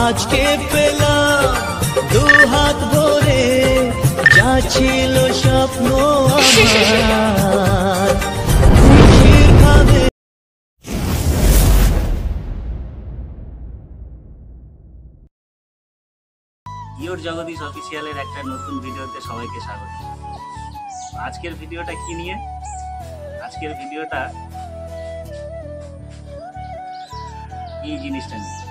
আজকে পেলাম দু হাত ভরে যা ছিল স্বপ্ন আমার খুশির ভাবে। ইয়োর জগদীশ অফিসিয়ালের একটা নতুন ভিডিওতে সবাইকে স্বাগত। আজকের ভিডিওটা কি নিয়ে? আজকের ভিডিওটা এই জিনিসটা নিয়ে।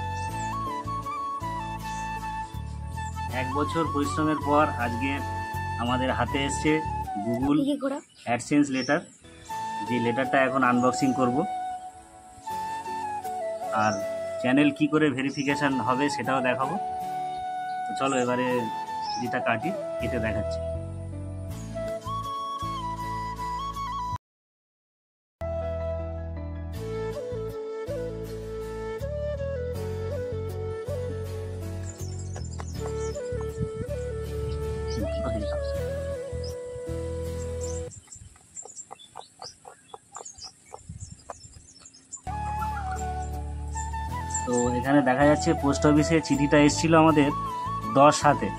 1 বছর পরিশ্রমের পর আজকে আমাদের হাতে এসছে গুগল অ্যাডসেন্স লেটার। যে লেটারটা এখন আনবক্সিং করব, আর চ্যানেল কি করে ভেরিফিকেশন হবে সেটাও দেখাবো। তো চলো এবারে যেটা কেটে দেখাচ্ছি। তো এখানে দেখা যাচ্ছে পোস্ট অফিসে চিঠিটা এসেছিল আমাদের 10/7-এ।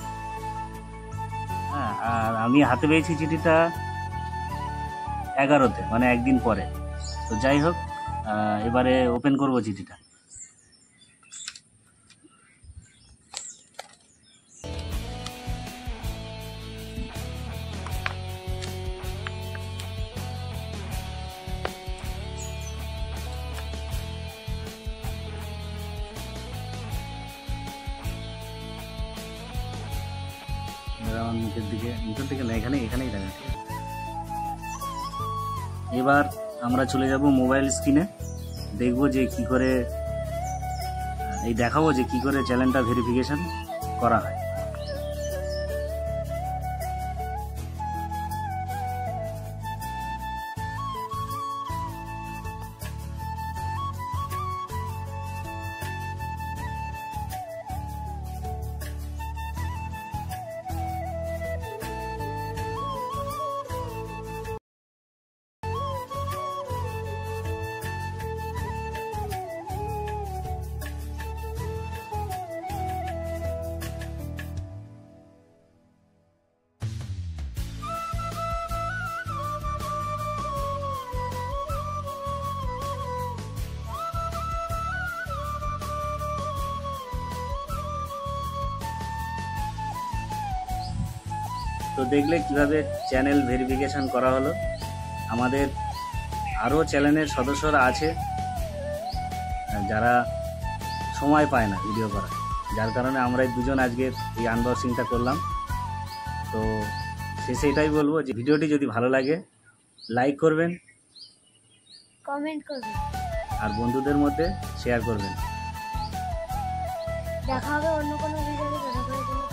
হ্যাঁ, আর আমি হাতে পেয়েছি চিঠিটা 11-তে, মানে একদিন পরে। তো যাই হোক, এবারে ওপেন করব চিঠিটা। আমার মুখের দিকে না, এখানেই দেখা। এবার আমরা চলে যাব মোবাইল স্ক্রিনে, দেখবো যে কি করে দেখাবো যে কি করে চ্যানেলটা ভেরিফিকেশন করা হয়। তো দেখলে কিভাবে চ্যানেল ভেরিফিকেশন করা হলো। আমাদের আরও চ্যানেলের সদস্যরা আছে যারা সময় পায় না ভিডিও করা, যার কারণে আমরা দুজন আজকে এই আনবক্সিংটা করলাম। তো শেষে এটাই বলবো যে ভিডিওটি যদি ভালো লাগে লাইক করবেন, কমেন্ট করবেন, আর বন্ধুদের মধ্যে শেয়ার করবেন। দেখা হবে অন্য কোনো ভিডিওতে।